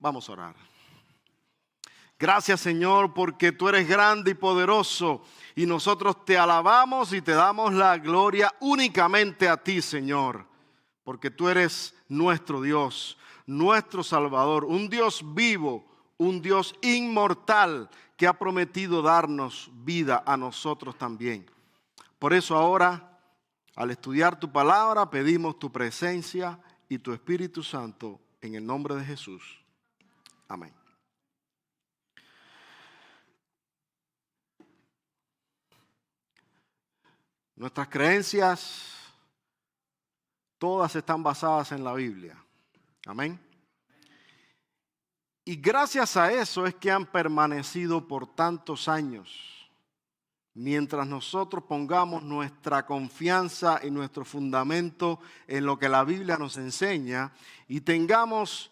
Vamos a orar. Gracias, Señor, porque tú eres grande y poderoso y nosotros te alabamos y te damos la gloria únicamente a ti, Señor, porque tú eres nuestro Dios, nuestro Salvador, un Dios vivo, un Dios inmortal que ha prometido darnos vida a nosotros también. Por eso ahora, al estudiar tu palabra, pedimos tu presencia y tu Espíritu Santo en el nombre de Jesús. Amén. Nuestras creencias, todas están basadas en la Biblia. Amén. Y gracias a eso es que han permanecido por tantos años. Mientras nosotros pongamos nuestra confianza y nuestro fundamento en lo que la Biblia nos enseña y tengamos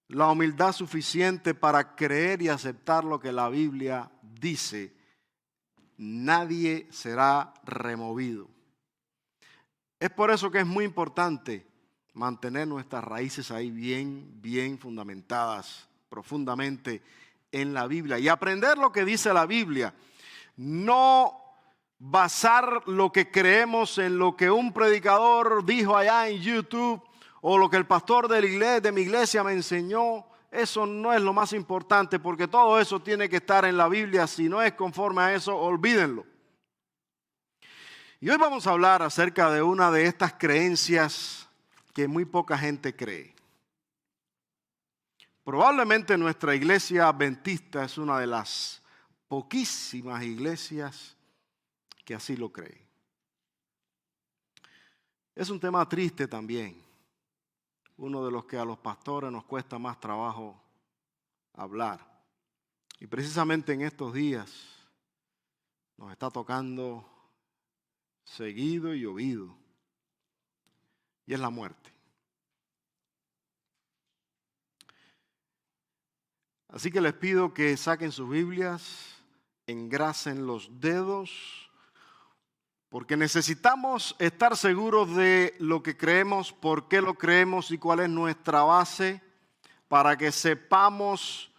la humildad suficiente para creer y aceptar lo que la Biblia dice, nadie será removido. Es por eso que es muy importante mantener nuestras raíces ahí bien fundamentadas profundamente en la Biblia y aprender lo que dice la Biblia. No basar lo que creemos en lo que un predicador dijo allá en YouTube o lo que el pastor de mi iglesia me enseñó. Eso no es lo más importante, porque todo eso tiene que estar en la Biblia. Si no es conforme a eso, olvídenlo. Y hoy vamos a hablar acerca de una de estas creencias que muy poca gente cree. Probablemente nuestra iglesia adventista es una de las poquísimas iglesias que así lo cree. Es un tema triste también. Uno de los que a los pastores nos cuesta más trabajo hablar. Y precisamente en estos días nos está tocando seguido y oído. Y es la muerte. Así que les pido que saquen sus Biblias, engrasen los dedos, porque necesitamos estar seguros de lo que creemos, por qué lo creemos y cuál es nuestra base, para que sepamos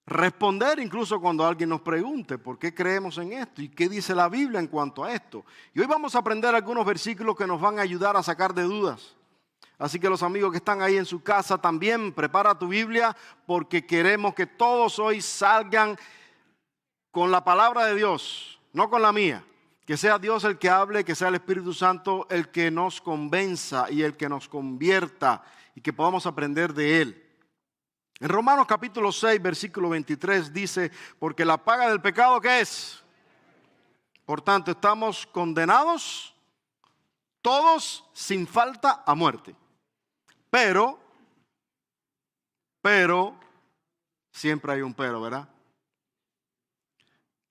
responder incluso cuando alguien nos pregunte por qué creemos en esto y qué dice la Biblia en cuanto a esto. Y hoy vamos a aprender algunos versículos que nos van a ayudar a sacar de dudas. Así que los amigos que están ahí en su casa también, prepara tu Biblia, porque queremos que todos hoy salgan con la palabra de Dios, no con la mía. Que sea Dios el que hable, que sea el Espíritu Santo el que nos convenza y el que nos convierta y que podamos aprender de Él. En Romanos capítulo 6, versículo 23 dice, porque la paga del pecado, ¿qué es? Por tanto, estamos condenados todos sin falta a muerte. Pero, siempre hay un pero, ¿verdad?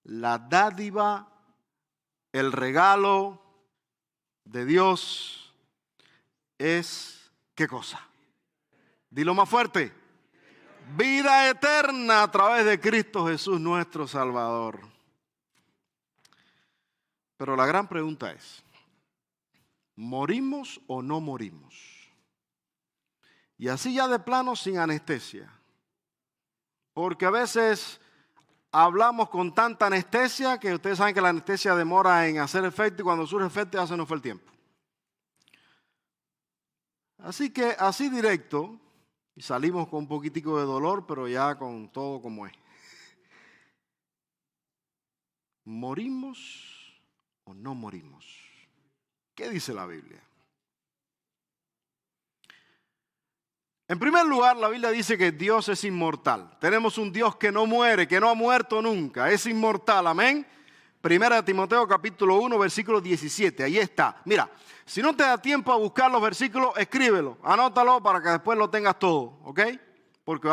La dádiva, el regalo de Dios es, ¿qué cosa? Dilo más fuerte. Vida eterna a través de Cristo Jesús, nuestro Salvador. Pero la gran pregunta es, ¿morimos o no morimos? Y así ya de plano sin anestesia. Porque a veces hablamos con tanta anestesia que ustedes saben que la anestesia demora en hacer efecto y cuando surge efecto ya se nos fue el tiempo. Así que así directo, y salimos con un poquitico de dolor, pero ya con todo como es. ¿Morimos o no morimos? ¿Qué dice la Biblia? En primer lugar, la Biblia dice que Dios es inmortal. Tenemos un Dios que no muere, que no ha muerto nunca. Es inmortal, amén. Primera de Timoteo capítulo 1, versículo 17. Ahí está. Mira, si no te da tiempo a buscar los versículos, escríbelo. Anótalo para que después lo tengas todo, ¿ok? Porque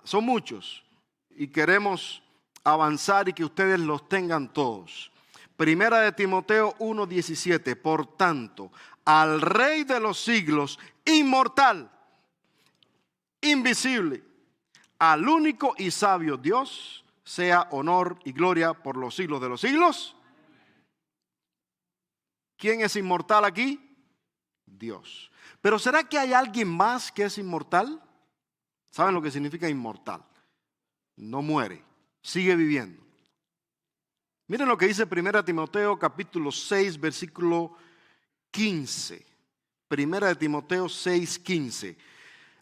son muchos. Y queremos avanzar y que ustedes los tengan todos. Primera de Timoteo 1, 17. Por tanto, al Rey de los siglos, inmortal, invisible, al único y sabio Dios, sea honor y gloria por los siglos de los siglos. ¿Quién es inmortal aquí? Dios. Pero ¿será que hay alguien más que es inmortal? ¿Saben lo que significa inmortal? No muere, sigue viviendo. Miren lo que dice 1 Timoteo capítulo 6, versículo 15. 1 Timoteo 6, 15.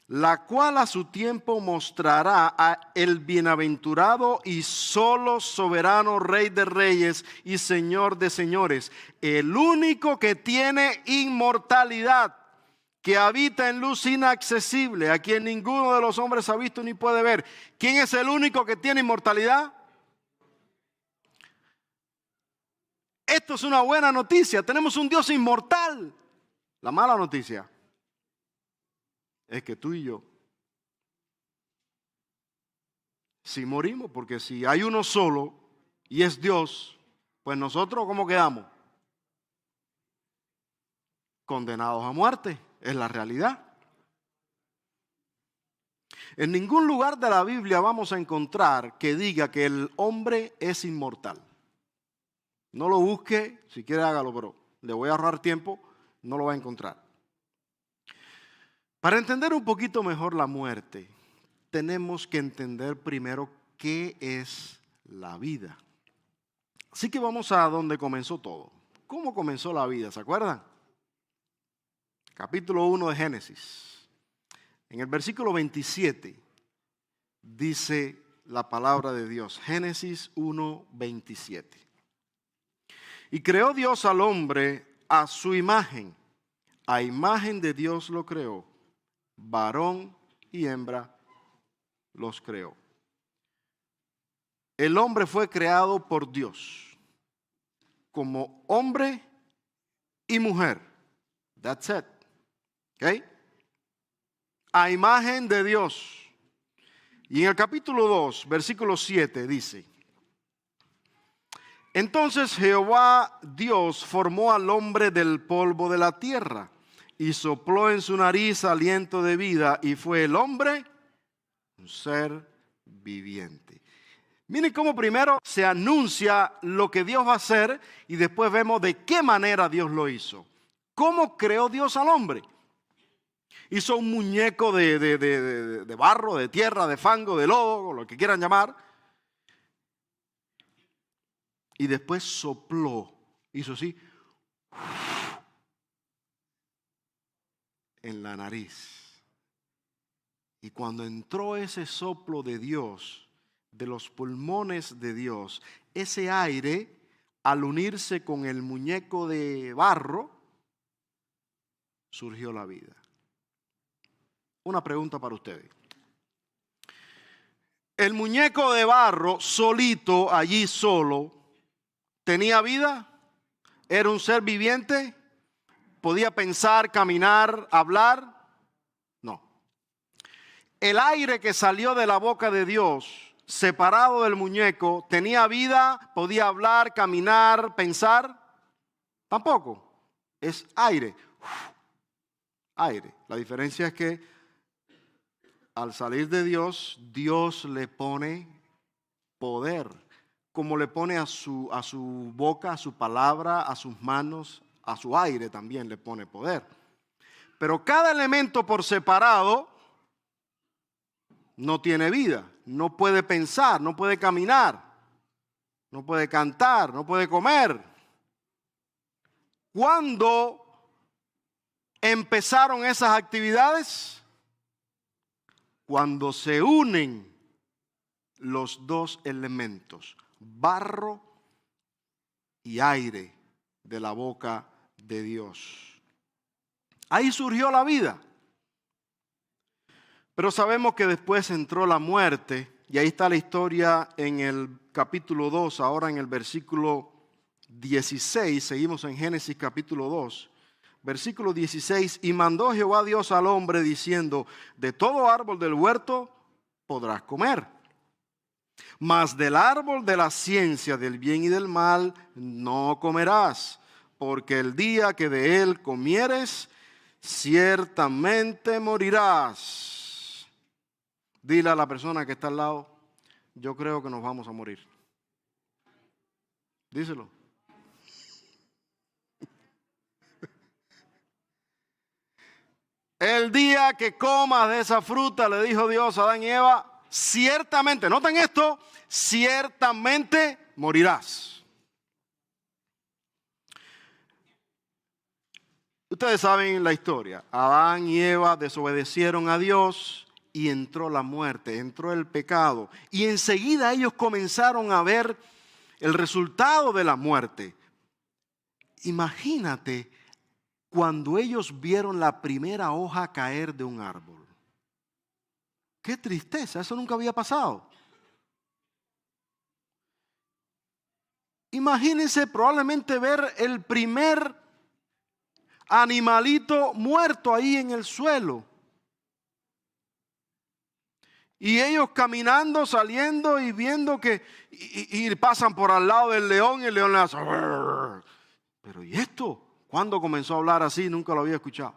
La cual a su tiempo mostrará a el bienaventurado y solo soberano Rey de reyes y Señor de señores, el único que tiene inmortalidad, que habita en luz inaccesible, a quien ninguno de los hombres ha visto ni puede ver. ¿Quién es el único que tiene inmortalidad? Esto es una buena noticia, tenemos un Dios inmortal. La mala noticia es que tú y yo, si morimos, porque si hay uno solo y es Dios, pues nosotros ¿cómo quedamos? Condenados a muerte, es la realidad. En ningún lugar de la Biblia vamos a encontrar que diga que el hombre es inmortal. No lo busque, si quiere hágalo, pero le voy a ahorrar tiempo, no lo va a encontrar. Para entender un poquito mejor la muerte, tenemos que entender primero qué es la vida. Así que vamos a donde comenzó todo. ¿Cómo comenzó la vida? ¿Se acuerdan? Capítulo 1 de Génesis. En el versículo 27 dice la palabra de Dios. Génesis 1, 27. Y creó Dios al hombre a su imagen. A imagen de Dios lo creó. Varón y hembra los creó. El hombre fue creado por Dios como hombre y mujer. That's it. ¿Ok? A imagen de Dios. Y en el capítulo 2, versículo 7 dice: entonces Jehová Dios formó al hombre del polvo de la tierra y sopló en su nariz aliento de vida, y fue el hombre un ser viviente. Miren cómo primero se anuncia lo que Dios va a hacer y después vemos de qué manera Dios lo hizo. ¿Cómo creó Dios al hombre? Hizo un muñeco de barro, de tierra, de fango, de lodo, o lo que quieran llamar. Y después sopló, hizo así, en la nariz. Y cuando entró ese soplo de Dios, de los pulmones de Dios, ese aire, al unirse con el muñeco de barro, surgió la vida. Una pregunta para ustedes. ¿El muñeco de barro solito, allí solo, tenía vida? ¿Era un ser viviente? ¿Podía pensar, caminar, hablar? No. El aire que salió de la boca de Dios, separado del muñeco, ¿tenía vida? ¿Podía hablar, caminar, pensar? Tampoco. Es aire. Aire. La diferencia es que al salir de Dios, Dios le pone poder, como le pone a su boca, a su palabra, a sus manos, a su aire también le pone poder. Pero cada elemento por separado no tiene vida, no puede pensar, no puede caminar, no puede cantar, no puede comer. ¿Cuándo empezaron esas actividades? Cuando se unen los dos elementos, barro y aire de la boca de Dios. Ahí surgió la vida. Pero sabemos que después entró la muerte, y ahí está la historia en el capítulo 2, ahora en el versículo 16, seguimos en Génesis capítulo 2. Versículo 16, y mandó Jehová Dios al hombre diciendo: de todo árbol del huerto podrás comer, mas del árbol de la ciencia del bien y del mal no comerás, porque el día que de él comieres, ciertamente morirás. Dile a la persona que está al lado: yo creo que nos vamos a morir. Díselo. el día que comas de esa fruta, le dijo Dios a Adán y Eva, ciertamente, noten esto, ciertamente morirás. Ustedes saben la historia. Adán y Eva desobedecieron a Dios y entró la muerte, entró el pecado. Y enseguida ellos comenzaron a ver el resultado de la muerte. Imagínate cuando ellos vieron la primera hoja caer de un árbol. Qué tristeza, eso nunca había pasado. Imagínense probablemente ver el primer animalito muerto ahí en el suelo. Y ellos caminando, saliendo y viendo que y pasan por al lado del león y el león le hace. Pero ¿y esto? ¿Cuándo comenzó a hablar así? Nunca lo había escuchado.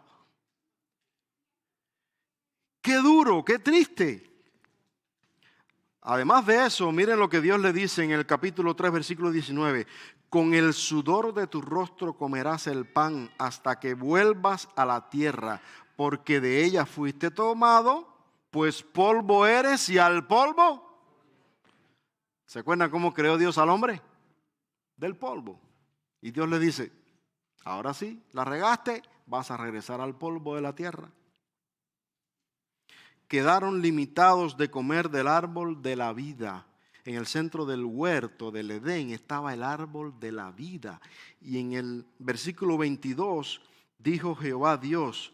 Qué duro, qué triste. Además de eso, miren lo que Dios le dice en el capítulo 3, versículo 19. Con el sudor de tu rostro comerás el pan hasta que vuelvas a la tierra, porque de ella fuiste tomado, pues polvo eres y al polvo. ¿Se acuerdan cómo creó Dios al hombre? Del polvo. Y Dios le dice, ahora sí, la regaste, vas a regresar al polvo de la tierra. Quedaron limitados de comer del árbol de la vida. En el centro del huerto del Edén estaba el árbol de la vida. Y en el versículo 22 dijo Jehová Dios,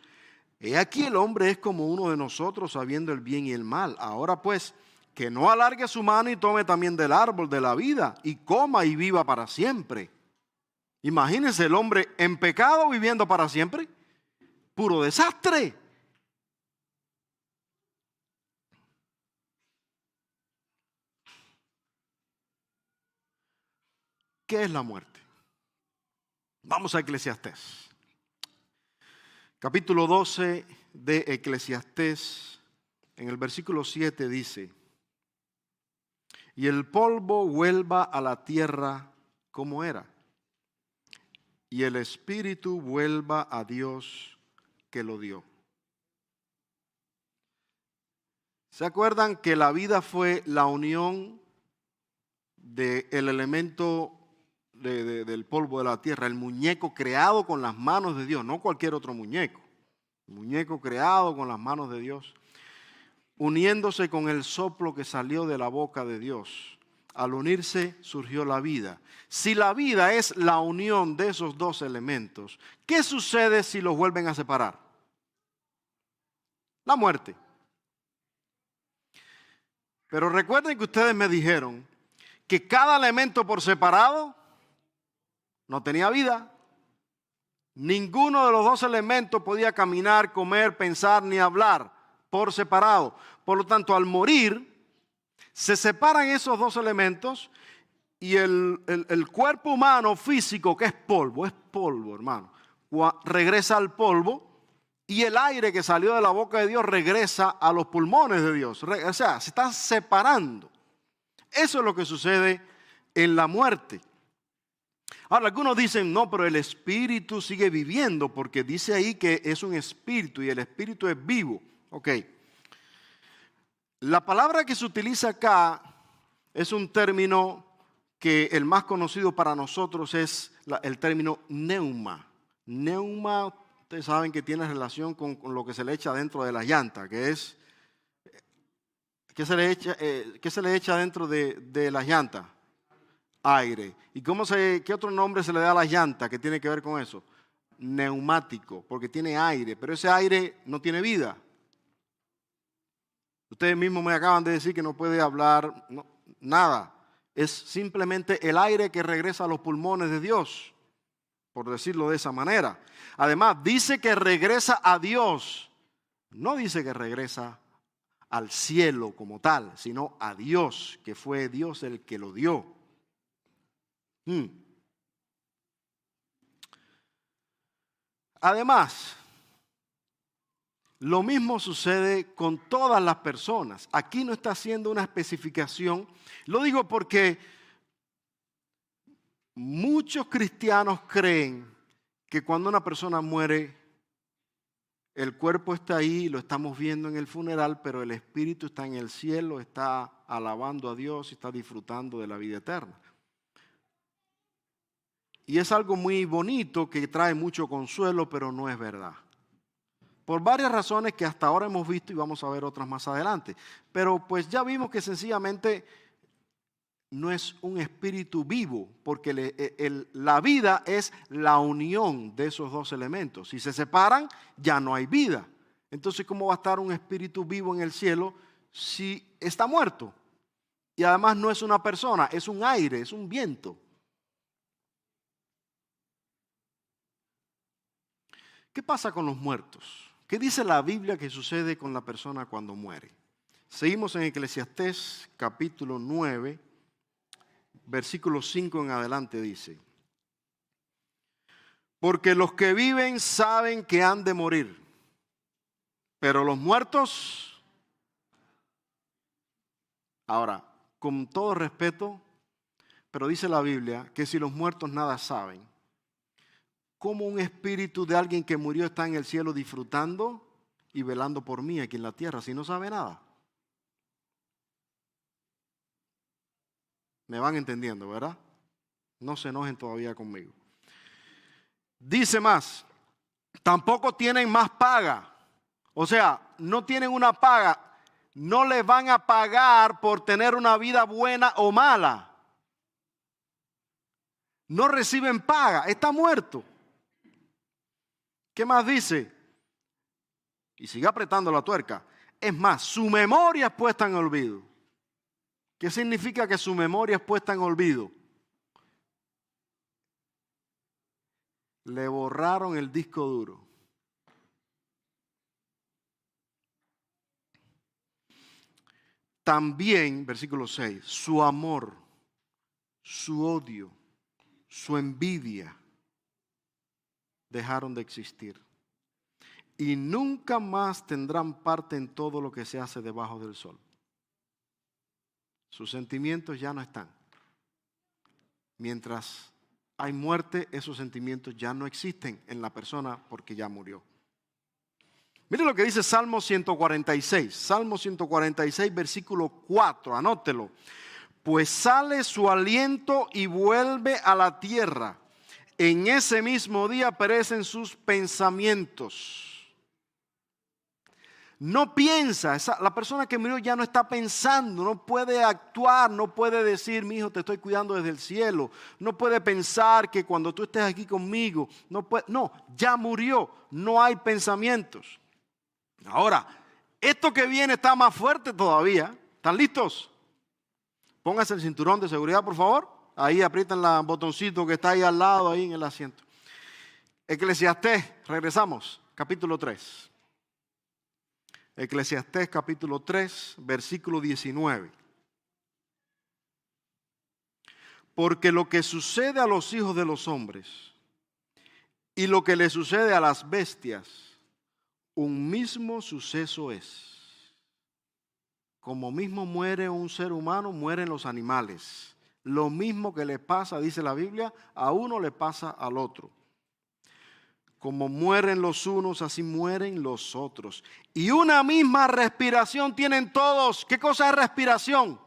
he aquí el hombre es como uno de nosotros sabiendo el bien y el mal. Ahora pues, que no alargue su mano y tome también del árbol de la vida y coma y viva para siempre. Imagínense el hombre en pecado viviendo para siempre. Puro desastre. ¿Qué es la muerte? Vamos a Eclesiastés. Capítulo 12 de Eclesiastés, en el versículo 7 dice, y el polvo vuelva a la tierra como era, y el espíritu vuelva a Dios que lo dio. ¿Se acuerdan que la vida fue la unión del elemento del polvo de la tierra, el muñeco creado con las manos de Dios, no cualquier otro muñeco, muñeco creado con las manos de Dios, uniéndose con el soplo que salió de la boca de Dios? Al unirse surgió la vida. Si la vida es la unión de esos dos elementos, ¿qué sucede si los vuelven a separar? La muerte. Pero recuerden que ustedes me dijeron que cada elemento por separado no tenía vida. Ninguno de los dos elementos podía caminar, comer, pensar ni hablar por separado. Por lo tanto, al morir, se separan esos dos elementos y el cuerpo humano físico, que es polvo, hermano, regresa al polvo y el aire que salió de la boca de Dios regresa a los pulmones de Dios. O sea, se está separando. Eso es lo que sucede en la muerte. Ahora, algunos dicen, no, pero el espíritu sigue viviendo porque dice ahí que es un espíritu y el espíritu es vivo. Ok. La palabra que se utiliza acá es un término que el más conocido para nosotros es el término neuma. Neuma, ustedes saben que tiene relación con lo que se le echa dentro de la llanta, que es, ¿qué se le echa dentro de la llanta? Aire. ¿Y qué otro nombre se le da a la llanta que tiene que ver con eso? Neumático, porque tiene aire, pero ese aire no tiene vida. Ustedes mismos me acaban de decir que no puede hablar, no, nada. Es simplemente el aire que regresa a los pulmones de Dios, por decirlo de esa manera. Además, dice que regresa a Dios. No dice que regresa al cielo como tal, sino a Dios, que fue Dios el que lo dio. Además, lo mismo sucede con todas las personas. Aquí no está haciendo una especificación. Lo digo porque muchos cristianos creen que cuando una persona muere, El cuerpo está ahí, lo estamos viendo en el funeral, pero el espíritu está en el cielo, está alabando a Dios y está disfrutando de la vida eterna. Y es algo muy bonito que trae mucho consuelo, pero no es verdad. Por varias razones que hasta ahora hemos visto y vamos a ver otras más adelante. Pero pues ya vimos que sencillamente no es un espíritu vivo, porque la vida es la unión de esos dos elementos. Si se separan, ya no hay vida. Entonces, ¿cómo va a estar un espíritu vivo en el cielo si está muerto? Y además no es una persona, es un aire, es un viento. ¿Qué pasa con los muertos? ¿Qué dice la Biblia que sucede con la persona cuando muere? Seguimos en Eclesiastés capítulo 9, versículo 5 en adelante dice: porque los que viven saben que han de morir, pero los muertos, ahora, con todo respeto, pero dice la Biblia que si los muertos nada saben, ¿cómo un espíritu de alguien que murió está en el cielo disfrutando y velando por mí aquí en la tierra si no sabe nada? Me van entendiendo, ¿verdad? No se enojen todavía conmigo. Dice más, tampoco tienen más paga. O sea, no tienen una paga. No les van a pagar por tener una vida buena o mala. No reciben paga. Está muerto. ¿Qué más dice? Y sigue apretando la tuerca. Es más, su memoria es puesta en olvido. ¿Qué significa que su memoria es puesta en olvido? Le borraron el disco duro. También, versículo 6, su amor, su odio, su envidia dejaron de existir. Y nunca más tendrán parte en todo lo que se hace debajo del sol. Sus sentimientos ya no están. Mientras hay muerte, esos sentimientos ya no existen en la persona porque ya murió. Mire lo que dice Salmo 146. Salmo 146, versículo 4. Anótelo. Pues sale su aliento y vuelve a la tierra. En ese mismo día perecen sus pensamientos. No piensa, la persona que murió ya no está pensando, no puede actuar, no puede decir, mi hijo, te estoy cuidando desde el cielo. No puede pensar que cuando tú estés aquí conmigo, no, ya murió, no hay pensamientos. Ahora, esto que viene está más fuerte todavía. ¿Están listos? Pónganse el cinturón de seguridad, por favor. Ahí aprietan el botoncito que está ahí al lado, ahí en el asiento. Eclesiastés, regresamos, capítulo 3. Eclesiastés capítulo 3, versículo 19. Porque lo que sucede a los hijos de los hombres y lo que le sucede a las bestias, un mismo suceso es. Como mismo muere un ser humano, mueren los animales. Lo mismo que le pasa, dice la Biblia, a uno le pasa al otro. Como mueren los unos, así mueren los otros. Y una misma respiración tienen todos. ¿Qué cosa es respiración?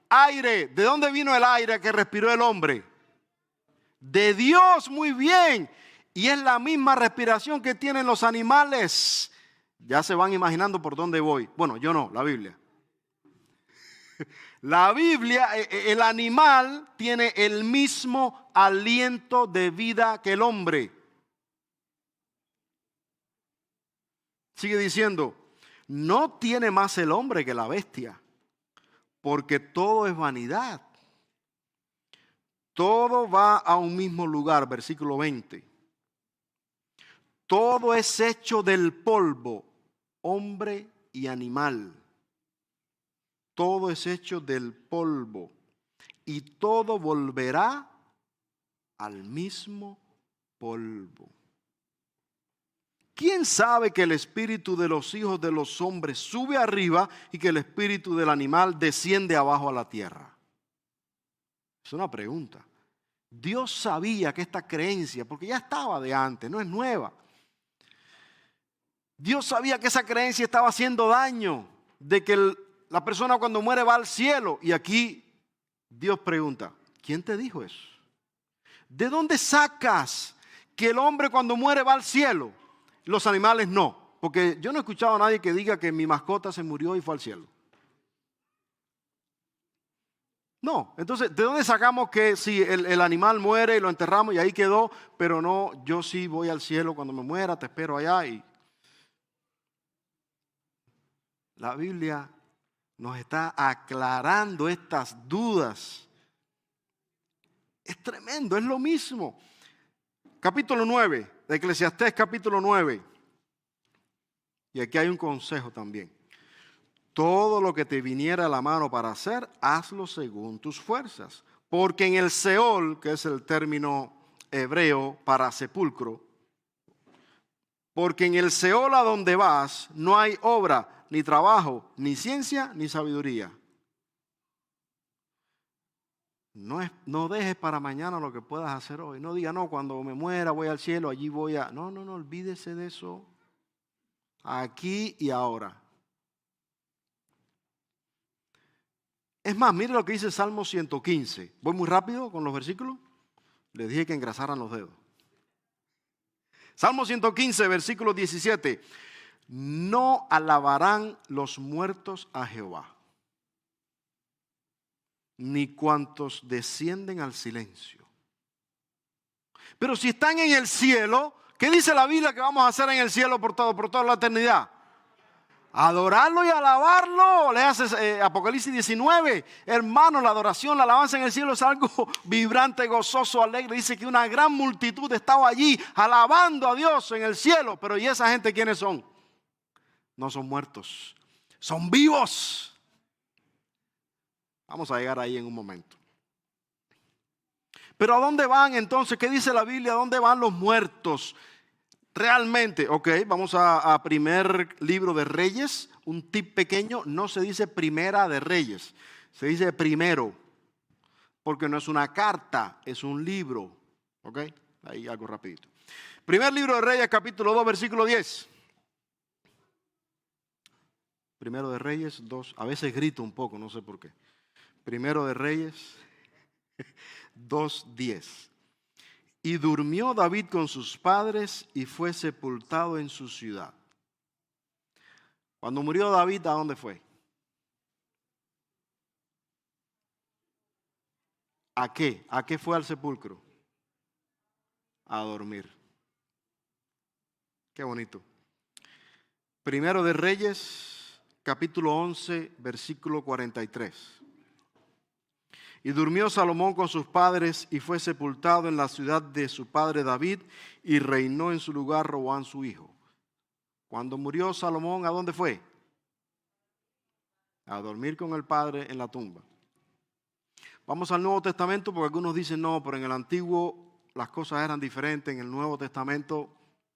Aire. ¿De dónde vino el aire que respiró el hombre? De Dios, muy bien. Y es la misma respiración que tienen los animales. Ya se van imaginando por dónde voy. Bueno, yo no, la Biblia. La Biblia, el animal tiene el mismo aliento de vida que el hombre. Sigue diciendo, no tiene más el hombre que la bestia, porque todo es vanidad. Todo va a un mismo lugar, versículo 20. Todo es hecho del polvo, hombre y animal. Todo es hecho del polvo y todo volverá al mismo polvo. ¿Quién sabe que el espíritu de los hijos de los hombres sube arriba y que el espíritu del animal desciende abajo a la tierra? Es una pregunta. Dios sabía que esta creencia, porque ya estaba de antes, no es nueva. Dios sabía que esa creencia estaba haciendo daño, de que la persona cuando muere va al cielo. Y aquí Dios pregunta, ¿quién te dijo eso? ¿De dónde sacas que el hombre cuando muere va al cielo? Los animales no, porque yo no he escuchado a nadie que diga que mi mascota se murió y fue al cielo. No, entonces, ¿de dónde sacamos que si el animal muere y lo enterramos y ahí quedó, pero no, yo sí voy al cielo cuando me muera, te espero allá? Y la Biblia nos está aclarando estas dudas. Es tremendo, es lo mismo. Capítulo 9, de Eclesiastés capítulo 9. Y aquí hay un consejo también. Todo lo que te viniera a la mano para hacer, hazlo según tus fuerzas. Porque en el Seol, que es el término hebreo para sepulcro, porque en el Seol a donde vas no hay obra, ni trabajo, ni ciencia, ni sabiduría. No dejes para mañana lo que puedas hacer hoy. No diga, no, cuando me muera voy al cielo, allí voy a... No, olvídese de eso. Aquí y ahora. Es más, mire lo que dice Salmo 115. Voy muy rápido con los versículos. Les dije que engrasaran los dedos. Salmo 115, versículo 17. No alabarán los muertos a Jehová, ni cuantos descienden al silencio. Pero si están en el cielo, ¿qué dice la Biblia que vamos a hacer en el cielo por toda la eternidad? Adorarlo y alabarlo. Leas Apocalipsis 19. Hermano, la adoración, la alabanza en el cielo es algo vibrante, gozoso, alegre. Dice que una gran multitud estaba allí alabando a Dios en el cielo. Pero ¿y esa gente quiénes son? No son muertos, son vivos. Vamos a llegar ahí en un momento. Pero ¿a dónde van entonces? ¿Qué dice la Biblia? ¿A dónde van los muertos? Realmente, vamos a primer libro de Reyes, un tip pequeño, no se dice primera de Reyes, se dice primero, porque no es una carta, es un libro, ahí algo rapidito. Primer libro de Reyes, capítulo 2, versículo 10. Primero de Reyes 2, a veces grito un poco, no sé por qué. Primero de Reyes 2:10. Y durmió David con sus padres y fue sepultado en su ciudad. Cuando murió David, ¿a dónde fue? ¿A qué? ¿A qué fue al sepulcro? A dormir. Qué bonito. Primero de Reyes, capítulo 11, versículo 43. Y durmió Salomón con sus padres y fue sepultado en la ciudad de su padre David y reinó en su lugar Roboam su hijo. Cuando murió Salomón, ¿a dónde fue? A dormir con el padre en la tumba. Vamos al Nuevo Testamento porque algunos dicen no, pero en el Antiguo las cosas eran diferentes, en el Nuevo Testamento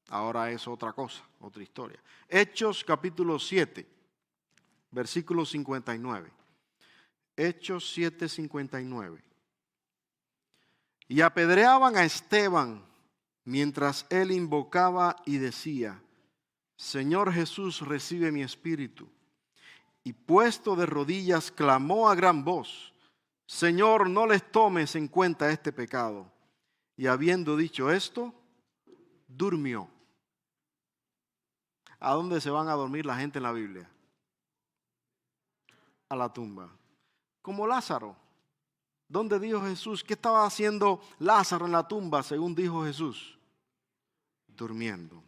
ahora es otra cosa, otra historia. Hechos capítulo 7, versículo 59. Hechos 7:59. Y apedreaban a Esteban mientras él invocaba y decía, Señor Jesús, recibe mi espíritu. Y puesto de rodillas clamó a gran voz, Señor, no les tomes en cuenta este pecado. Y habiendo dicho esto, durmió. ¿A dónde se van a dormir la gente en la Biblia? A la tumba. Como Lázaro. ¿Dónde dijo Jesús? ¿Qué estaba haciendo Lázaro en la tumba, según dijo Jesús? Durmiendo.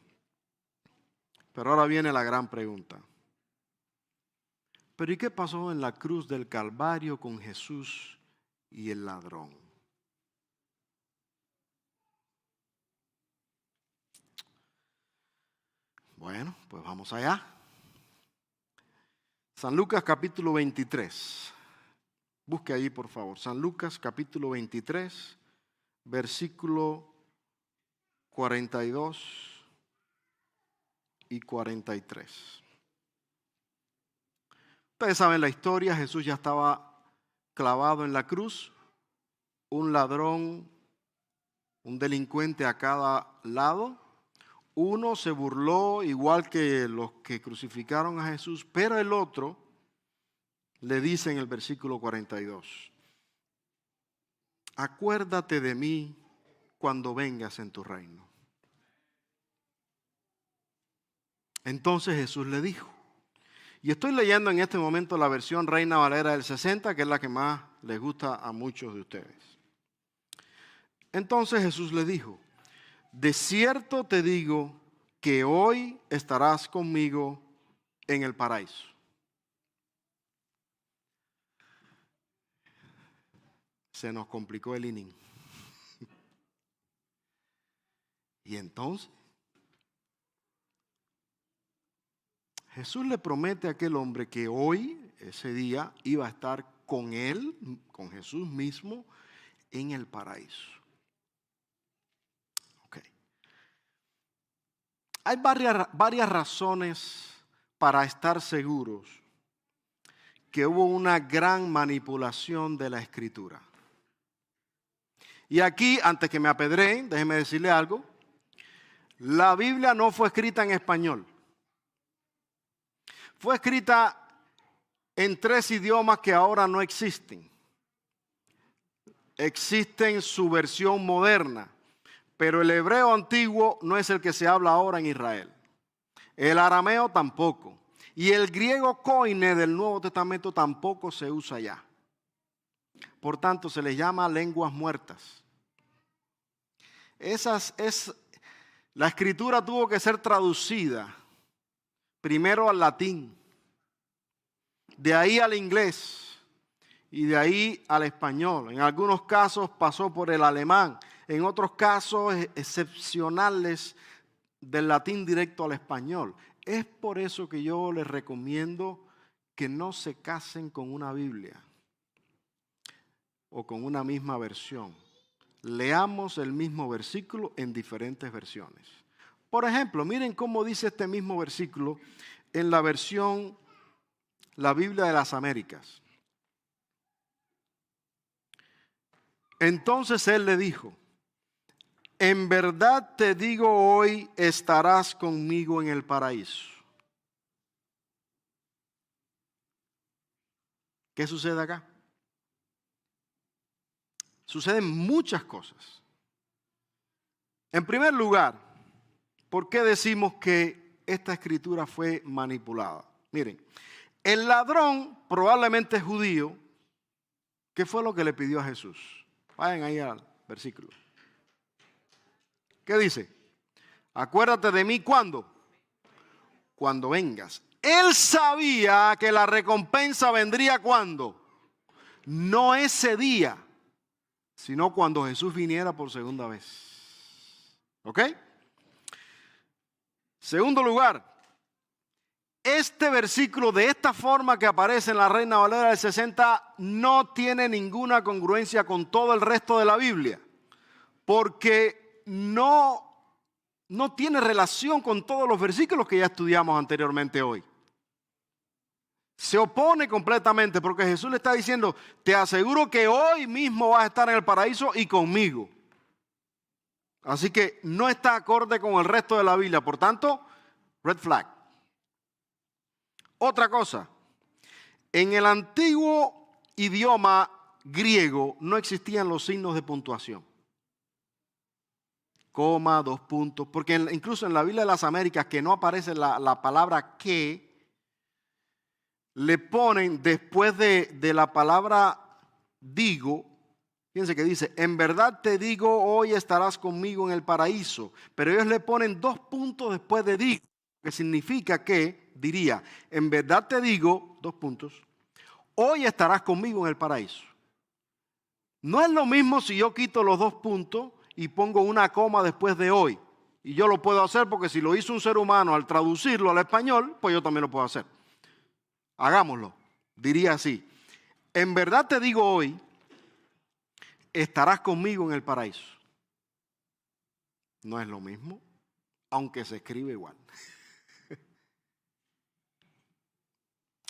Pero ahora viene la gran pregunta. ¿Pero y qué pasó en la cruz del Calvario con Jesús y el ladrón? Bueno, pues vamos allá. San Lucas capítulo 23. Busque ahí, por favor. San Lucas capítulo 23, versículo 42 y 43. Ustedes saben la historia. Jesús ya estaba clavado en la cruz. Un ladrón, un delincuente a cada lado. Uno se burló igual que los que crucificaron a Jesús, pero el otro le dice en el versículo 42, acuérdate de mí cuando vengas en tu reino. Entonces Jesús le dijo, y estoy leyendo en este momento la versión Reina Valera del 60, que es la que más les gusta a muchos de ustedes. Entonces Jesús le dijo, de cierto te digo que hoy estarás conmigo en el paraíso. Se nos complicó el inning. Y entonces Jesús le promete a aquel hombre que hoy, ese día, iba a estar con él, con Jesús mismo, en el paraíso. Okay. Hay varias razones para estar seguros que hubo una gran manipulación de la Escritura. Y aquí, antes que me apedreen, déjeme decirle algo. La Biblia no fue escrita en español. Fue escrita en 3 idiomas que ahora no existen. Existe en su versión moderna, pero el hebreo antiguo no es el que se habla ahora en Israel. El arameo tampoco. Y el griego koine del Nuevo Testamento tampoco se usa ya. Por tanto, se les llama lenguas muertas. La escritura tuvo que ser traducida primero al latín, de ahí al inglés y de ahí al español. En algunos casos pasó por el alemán, en otros casos excepcionales del latín directo al español. Es por eso que yo les recomiendo que no se casen con una Biblia o con una misma versión. Leamos el mismo versículo en diferentes versiones. Por ejemplo, miren cómo dice este mismo versículo en la versión, la Biblia de las Américas. Entonces él le dijo, en verdad te digo hoy estarás conmigo en el paraíso. ¿Qué sucede acá? Suceden muchas cosas. En primer lugar, ¿por qué decimos que esta escritura fue manipulada? Miren, el ladrón probablemente es judío. ¿Qué fue lo que le pidió a Jesús? Vayan ahí al versículo. ¿Qué dice? Acuérdate de mí, ¿cuándo? Cuando vengas. Él sabía que la recompensa vendría ¿cuándo? No ese día, sino cuando Jesús viniera por segunda vez. ¿Ok? Segundo lugar, este versículo de esta forma que aparece en la Reina Valera del 60 no tiene ninguna congruencia con todo el resto de la Biblia, porque no tiene relación con todos los versículos que ya estudiamos anteriormente hoy. Se opone completamente porque Jesús le está diciendo, te aseguro que hoy mismo vas a estar en el paraíso y conmigo. Así que no está acorde con el resto de la Biblia. Por tanto, red flag. Otra cosa, en el antiguo idioma griego no existían los signos de puntuación. Coma, 2 puntos, porque incluso en la Biblia de las Américas, que no aparece la palabra que, le ponen después de la palabra digo. Fíjense que dice, en verdad te digo, hoy estarás conmigo en el paraíso. Pero ellos le ponen 2 puntos después de digo, que significa que, diría, en verdad te digo, 2 puntos, hoy estarás conmigo en el paraíso. No es lo mismo si yo quito los 2 puntos y pongo una coma después de hoy. Y yo lo puedo hacer porque si lo hizo un ser humano al traducirlo al español, pues yo también lo puedo hacer. Hagámoslo. Diría así, en verdad te digo hoy, estarás conmigo en el paraíso. No es lo mismo, aunque se escribe igual.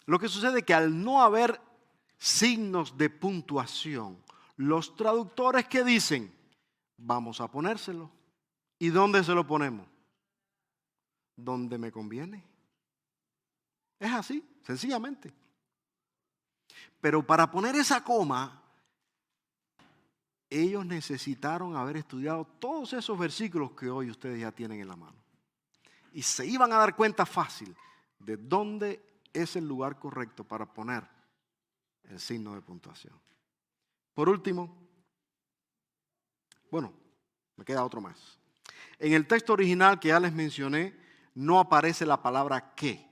Lo que sucede es que al no haber signos de puntuación, los traductores que dicen, vamos a ponérselo. ¿Y dónde se lo ponemos? donde me conviene. Es así, sencillamente. Pero para poner esa coma, ellos necesitaron haber estudiado todos esos versículos que hoy ustedes ya tienen en la mano. Y se iban a dar cuenta fácil de dónde es el lugar correcto para poner el signo de puntuación. Por último, bueno, me queda otro más. En el texto original que ya les mencioné, no aparece la palabra que.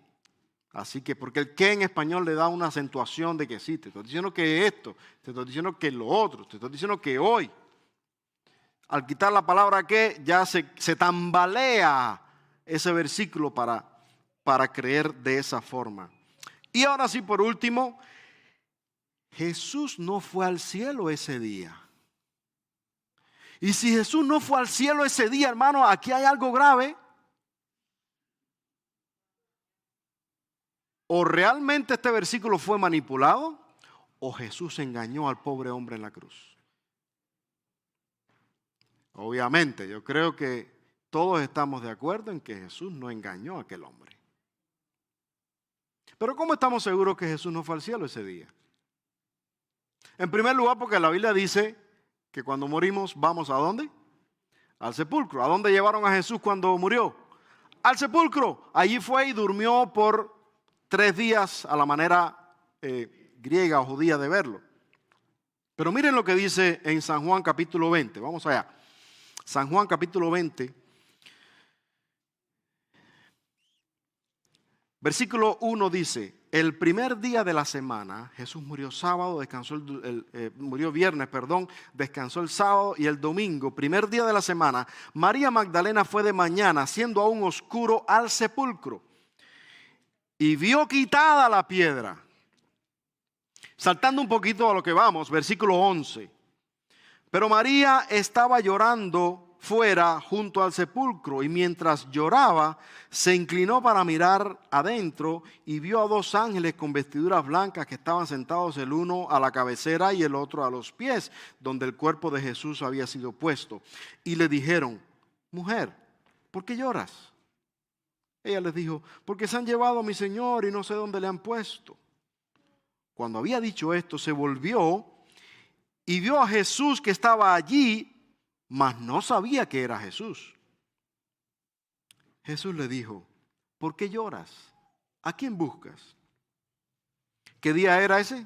Así que, porque el que en español le da una acentuación de que sí, te estoy diciendo que esto, te estoy diciendo que lo otro, te estoy diciendo que hoy. Al quitar la palabra que, ya se tambalea ese versículo para creer de esa forma. Y ahora sí, por último, Jesús no fue al cielo ese día. Y si Jesús no fue al cielo ese día, hermano, aquí hay algo grave. O realmente este versículo fue manipulado, o Jesús engañó al pobre hombre en la cruz. Obviamente, yo creo que todos estamos de acuerdo en que Jesús no engañó a aquel hombre. Pero ¿cómo estamos seguros que Jesús no fue al cielo ese día? En primer lugar, porque la Biblia dice que cuando morimos, ¿vamos a dónde? Al sepulcro. ¿A dónde llevaron a Jesús cuando murió? Al sepulcro. Allí fue y durmió por 3 días a la manera griega o judía de verlo. Pero miren lo que dice en San Juan capítulo 20. Vamos allá. San Juan capítulo 20. Versículo 1 dice, el primer día de la semana, Jesús murió sábado, murió viernes, descansó el sábado y el domingo, primer día de la semana, María Magdalena fue de mañana, siendo aún oscuro, al sepulcro y vio quitada la piedra. Saltando un poquito a lo que vamos, versículo 11. Pero María estaba llorando fuera junto al sepulcro y mientras lloraba se inclinó para mirar adentro y vio a 2 ángeles con vestiduras blancas que estaban sentados, el uno a la cabecera y el otro a los pies, donde el cuerpo de Jesús había sido puesto. Y le dijeron, mujer, ¿por qué lloras? Ella les dijo, porque se han llevado a mi Señor y no sé dónde le han puesto. Cuando había dicho esto, se volvió y vio a Jesús que estaba allí, mas no sabía que era Jesús. Jesús le dijo, ¿por qué lloras? ¿A quién buscas? ¿Qué día era ese?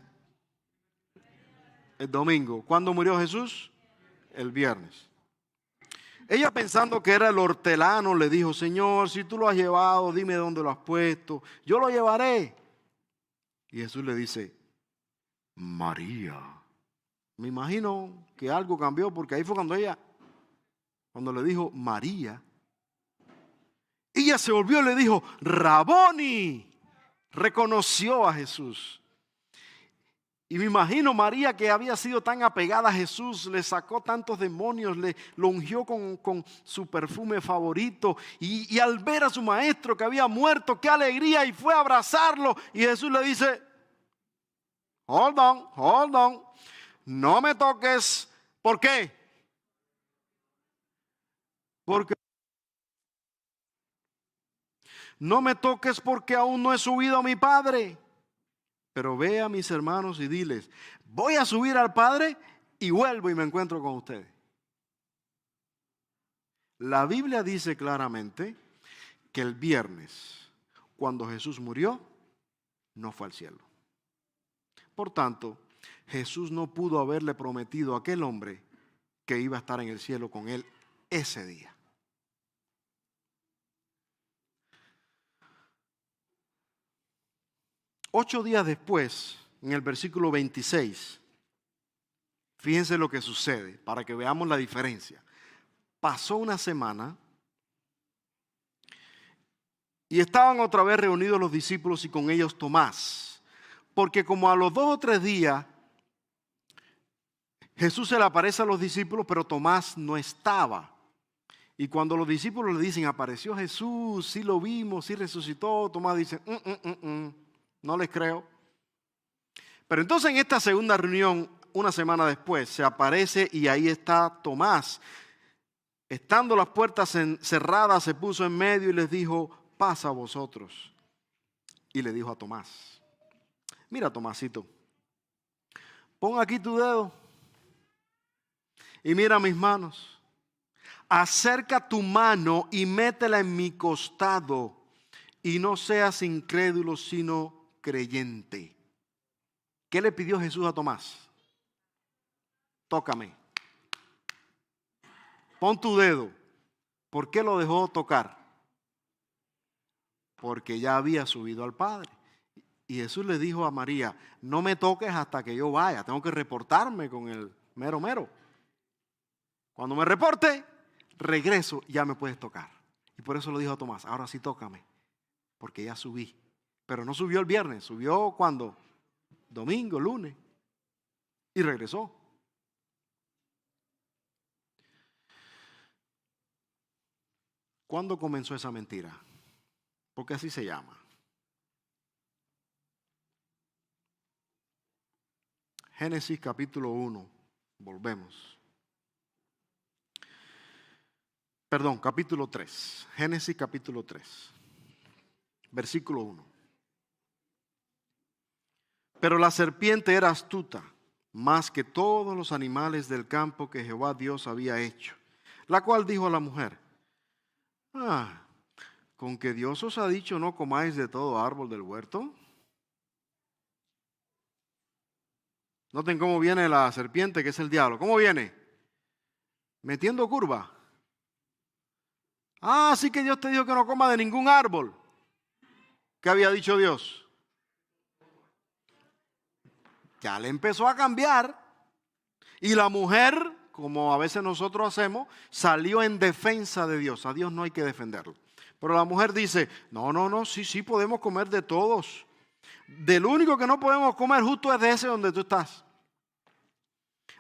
El domingo. ¿Cuándo murió Jesús? El viernes. Ella, pensando que era el hortelano, le dijo, Señor, si tú lo has llevado, dime dónde lo has puesto, yo lo llevaré. Y Jesús le dice, María. Me imagino que algo cambió, porque ahí fue cuando le dijo María, ella se volvió y le dijo, Raboni. Reconoció a Jesús. Y me imagino María, que había sido tan apegada a Jesús, le sacó tantos demonios, lo ungió con su perfume favorito. Y al ver a su maestro que había muerto, qué alegría, y fue a abrazarlo. Y Jesús le dice, hold on, no me toques. ¿Por qué? Porque no me toques porque aún no he subido a mi Padre. Pero ve a mis hermanos y diles, voy a subir al Padre y vuelvo y me encuentro con ustedes. La Biblia dice claramente que el viernes, cuando Jesús murió, no fue al cielo. Por tanto, Jesús no pudo haberle prometido a aquel hombre que iba a estar en el cielo con él ese día. Ocho días después, en el versículo 26, fíjense lo que sucede para que veamos la diferencia. Pasó una semana y estaban otra vez reunidos los discípulos y con ellos Tomás, porque como a los 2 o 3 días Jesús se le aparece a los discípulos, pero Tomás no estaba. Y cuando los discípulos le dicen, apareció Jesús, sí lo vimos, sí resucitó, Tomás dice, no les creo. Pero entonces en esta segunda reunión, una semana después, se aparece y ahí está Tomás. Estando las puertas cerradas, se puso en medio y les dijo, paz a vosotros. Y le dijo a Tomás, mira, Tomasito, pon aquí tu dedo y mira mis manos. Acerca tu mano y métela en mi costado y no seas incrédulo sino creyente. ¿Qué le pidió Jesús a Tomás? Tócame. Pon tu dedo. ¿Por qué lo dejó tocar? Porque ya había subido al Padre. Y Jesús le dijo a María, no me toques hasta que yo vaya. Tengo que reportarme con el mero mero. Cuando me reporte, regreso y ya me puedes tocar. Y por eso lo dijo a Tomás, ahora sí tócame. Porque ya subí. Pero no subió el viernes, subió cuando, domingo, lunes. Y regresó. ¿Cuándo comenzó esa mentira? Porque así se llama. Génesis capítulo 1. Volvemos. Perdón, capítulo 3. Génesis capítulo 3. Versículo 1. Pero la serpiente era astuta, más que todos los animales del campo que Jehová Dios había hecho, la cual dijo a la mujer, ¿con que Dios os ha dicho no comáis de todo árbol del huerto? Noten cómo viene la serpiente, que es el diablo. ¿Cómo viene? Metiendo curva. Sí que Dios te dijo que no coma de ningún árbol. ¿Qué había dicho Dios? Ya le empezó a cambiar. Y la mujer, como a veces nosotros hacemos, salió en defensa de Dios. A Dios no hay que defenderlo. Pero la mujer dice, no, sí podemos comer de todos. Del único que no podemos comer justo es de ese donde tú estás.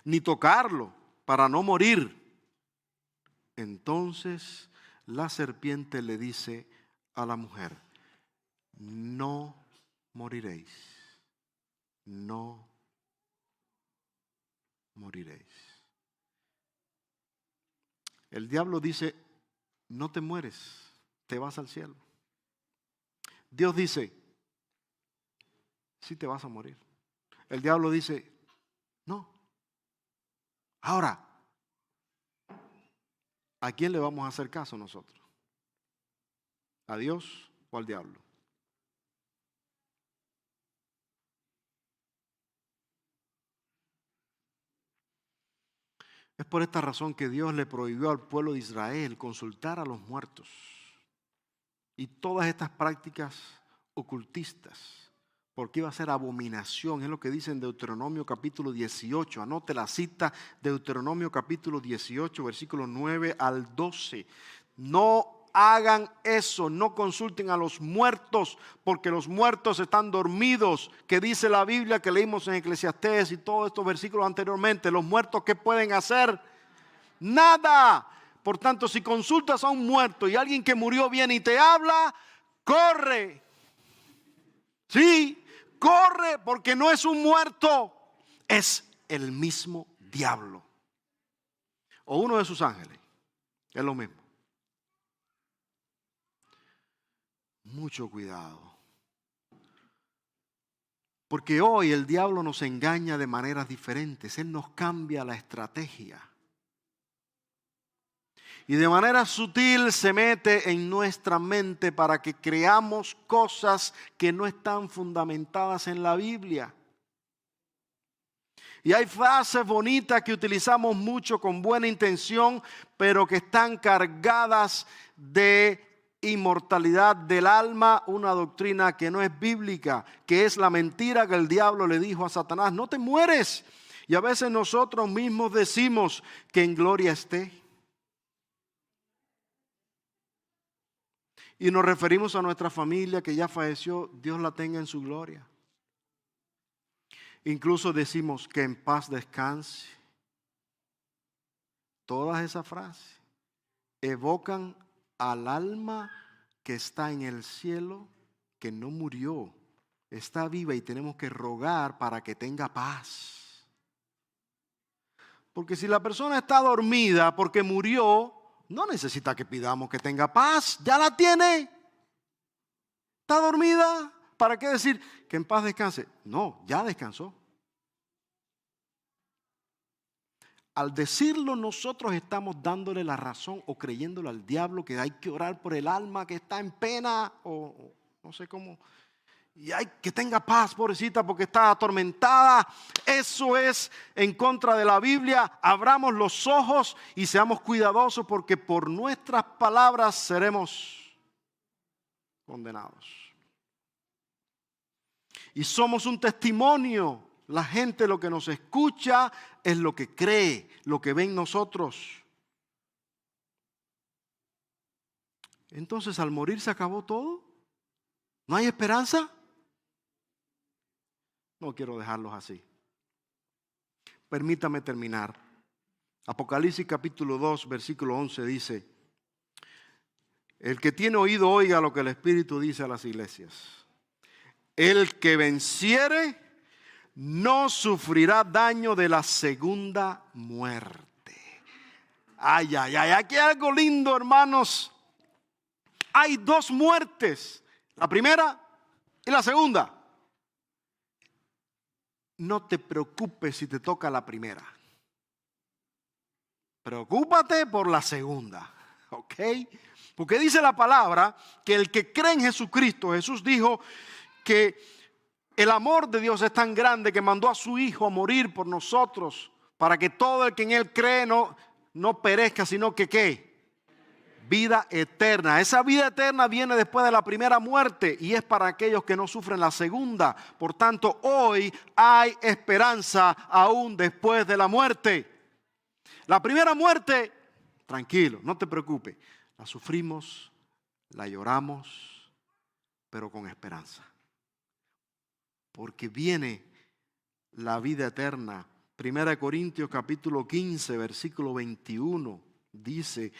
Ni tocarlo para no morir. Entonces la serpiente le dice a la mujer, no moriréis, no moriréis. El diablo dice, no te mueres, te vas al cielo. Dios dice, sí te vas a morir. El diablo dice, no. Ahora, ¿a quién le vamos a hacer caso nosotros? ¿A Dios o al diablo? Es por esta razón que Dios le prohibió al pueblo de Israel consultar a los muertos. Y todas estas prácticas ocultistas, porque iba a ser abominación, es lo que dice en Deuteronomio capítulo 18. Anote la cita, Deuteronomio capítulo 18, versículos 9 al 12. No hagan eso, no consulten a los muertos, porque los muertos están dormidos, que dice la Biblia que leímos en Eclesiastés y todos estos versículos anteriormente. Los muertos, ¿qué pueden hacer? Nada. Por tanto, si consultas a un muerto y alguien que murió viene y te habla, corre. Sí, corre, porque no es un muerto, es el mismo diablo. O uno de sus ángeles, es lo mismo. Mucho cuidado. Porque hoy el diablo nos engaña de maneras diferentes. Él nos cambia la estrategia. Y de manera sutil se mete en nuestra mente para que creamos cosas que no están fundamentadas en la Biblia. Y hay frases bonitas que utilizamos mucho con buena intención, pero que están cargadas de inmortalidad del alma, una doctrina que no es bíblica, que es la mentira que el diablo le dijo a Satanás, no te mueres. Y a veces nosotros mismos decimos que en gloria esté. Y nos referimos a nuestra familia que ya falleció, Dios la tenga en su gloria. Incluso decimos que en paz descanse. Todas esas frases evocan al alma que está en el cielo, que no murió, está viva y tenemos que rogar para que tenga paz. Porque si la persona está dormida porque murió, no necesita que pidamos que tenga paz, ya la tiene. ¿Está dormida? ¿Para qué decir que en paz descanse? No, ya descansó. Al decirlo, nosotros estamos dándole la razón o creyéndole al diablo que hay que orar por el alma que está en pena o no sé cómo. Y hay que tenga paz, pobrecita, porque está atormentada. Eso es en contra de la Biblia. Abramos los ojos y seamos cuidadosos, porque por nuestras palabras seremos condenados. Y somos un testimonio. La gente lo que nos escucha es lo que cree, lo que ve en nosotros. Entonces, al morir se acabó todo. ¿No hay esperanza? No quiero dejarlos así. Permítame terminar. Apocalipsis capítulo 2, versículo 11 dice: el que tiene oído oiga lo que el Espíritu dice a las iglesias. El que venciere no sufrirá daño de la segunda muerte. Ay, ay, ay, aquí hay algo lindo, hermanos. Hay dos muertes, la primera y la segunda. No te preocupes si te toca la primera. Preocúpate por la segunda, ¿ok? Porque dice la palabra que el que cree en Jesucristo, Jesús dijo que el amor de Dios es tan grande que mandó a su Hijo a morir por nosotros, para que todo el que en Él cree no perezca, sino que ¿qué? Vida eterna. Esa vida eterna viene después de la primera muerte y es para aquellos que no sufren la segunda. Por tanto, hoy hay esperanza aún después de la muerte. La primera muerte, tranquilo, no te preocupes, la sufrimos, la lloramos, pero con esperanza. Porque viene la vida eterna. 1 Corintios capítulo 15, versículo 21. Dice: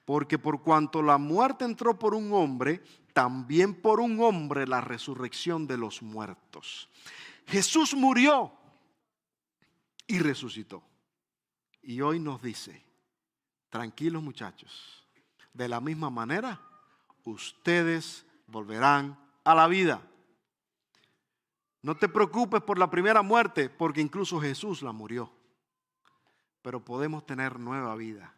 porque por cuanto la muerte entró por un hombre, también por un hombre la resurrección de los muertos. Jesús murió y resucitó. Y hoy nos dice: tranquilos muchachos, de la misma manera ustedes volverán a la vida. No te preocupes por la primera muerte, porque incluso Jesús la murió. Pero podemos tener nueva vida.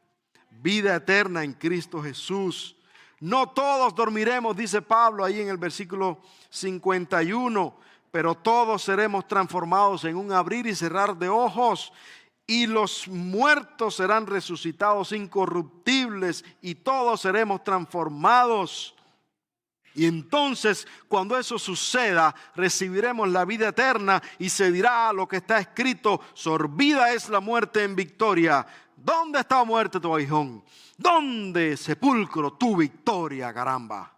Vida eterna en Cristo Jesús. No todos dormiremos, dice Pablo ahí en el versículo 51, pero todos seremos transformados en un abrir y cerrar de ojos, y los muertos serán resucitados incorruptibles, y todos seremos transformados. Y entonces, cuando eso suceda, recibiremos la vida eterna y se dirá lo que está escrito: sorbida es la muerte en victoria. ¿Dónde está muerte tu aguijón? ¿Dónde, sepulcro, tu victoria, caramba?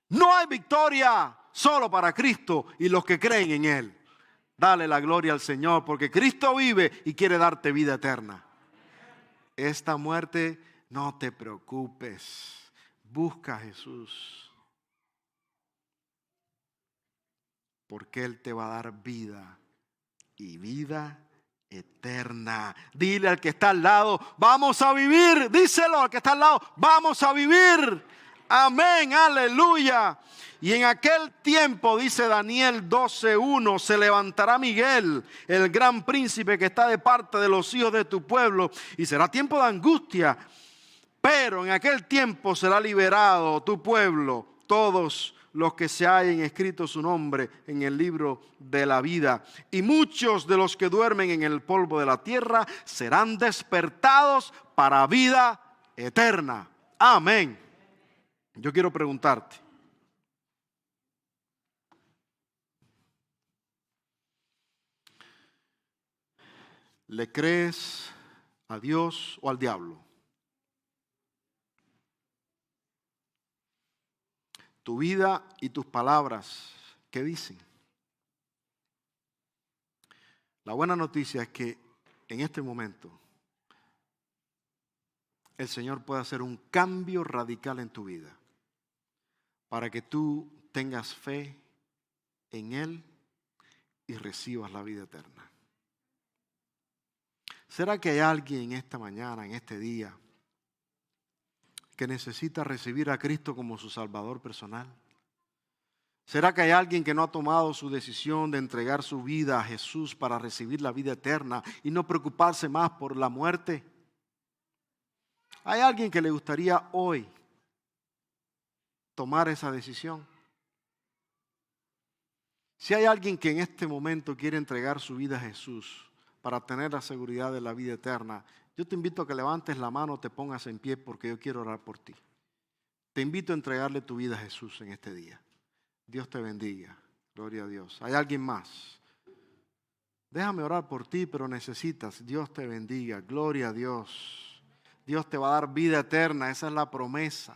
No hay victoria, solo para Cristo y los que creen en Él. Dale la gloria al Señor, porque Cristo vive y quiere darte vida eterna. Esta muerte, no te preocupes. Busca a Jesús, porque Él te va a dar vida y vida eterna. Dile al que está al lado: vamos a vivir. Díselo al que está al lado: vamos a vivir. Amén, aleluya. Y en aquel tiempo, dice Daniel 12:1, se levantará Miguel, el gran príncipe que está de parte de los hijos de tu pueblo, y será tiempo de angustia. Pero en aquel tiempo será liberado tu pueblo, todos los que se hayan escrito su nombre en el libro de la vida. Y muchos de los que duermen en el polvo de la tierra serán despertados para vida eterna. Amén. Yo quiero preguntarte: ¿le crees a Dios o al diablo? Tu vida y tus palabras, ¿qué dicen? La buena noticia es que en este momento el Señor puede hacer un cambio radical en tu vida para que tú tengas fe en Él y recibas la vida eterna. ¿Será que hay alguien esta mañana, en este día, que necesita recibir a Cristo como su Salvador personal? ¿Será que hay alguien que no ha tomado su decisión de entregar su vida a Jesús para recibir la vida eterna y no preocuparse más por la muerte? ¿Hay alguien que le gustaría hoy tomar esa decisión? Si hay alguien que en este momento quiere entregar su vida a Jesús para tener la seguridad de la vida eterna, yo te invito a que levantes la mano, te pongas en pie porque yo quiero orar por ti. Te invito a entregarle tu vida a Jesús en este día. Dios te bendiga. Gloria a Dios. ¿Hay alguien más? Déjame orar por ti, pero necesitas. Dios te bendiga. Gloria a Dios. Dios te va a dar vida eterna. Esa es la promesa.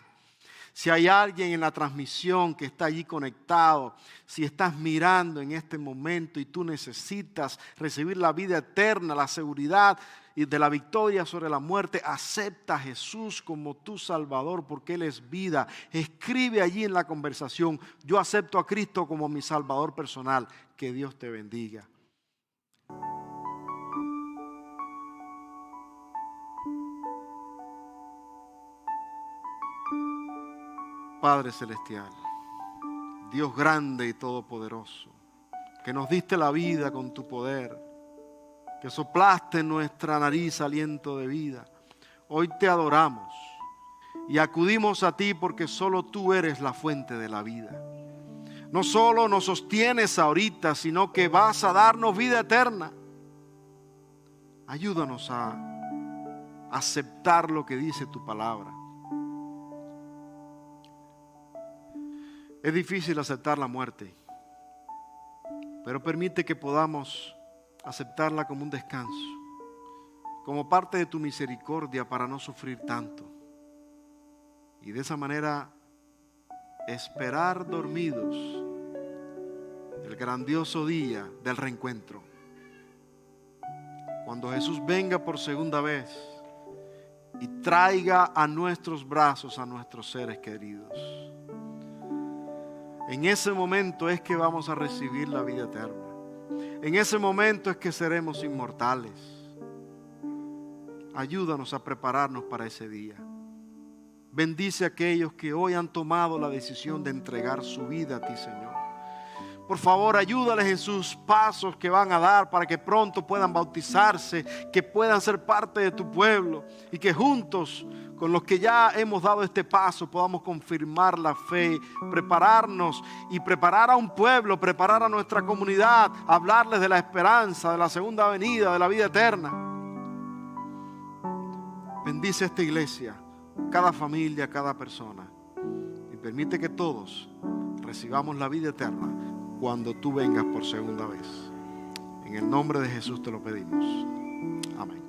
Si hay alguien en la transmisión que está allí conectado, si estás mirando en este momento y tú necesitas recibir la vida eterna, la seguridad y de la victoria sobre la muerte, acepta a Jesús como tu Salvador porque Él es vida. Escribe allí en la conversación: yo acepto a Cristo como mi Salvador personal. Que Dios te bendiga. Padre Celestial, Dios grande y todopoderoso, que nos diste la vida con tu poder, que soplaste en nuestra nariz aliento de vida. Hoy te adoramos y acudimos a ti porque solo tú eres la fuente de la vida. No solo nos sostienes ahorita, sino que vas a darnos vida eterna. Ayúdanos a aceptar lo que dice tu palabra. Es difícil aceptar la muerte, pero permite que podamos aceptarla como un descanso, como parte de tu misericordia para no sufrir tanto. Y de esa manera esperar dormidos el grandioso día del reencuentro. Cuando Jesús venga por segunda vez y traiga a nuestros brazos a nuestros seres queridos. En ese momento es que vamos a recibir la vida eterna. En ese momento es que seremos inmortales. Ayúdanos a prepararnos para ese día. Bendice a aquellos que hoy han tomado la decisión de entregar su vida a ti, Señor. Por favor, ayúdales en sus pasos que van a dar para que pronto puedan bautizarse, que puedan ser parte de tu pueblo y que juntos con los que ya hemos dado este paso podamos confirmar la fe, prepararnos y preparar a un pueblo, preparar a nuestra comunidad, hablarles de la esperanza, de la segunda venida, de la vida eterna. Bendice esta iglesia, cada familia, cada persona, y permite que todos recibamos la vida eterna cuando tú vengas por segunda vez. En el nombre de Jesús te lo pedimos. Amén.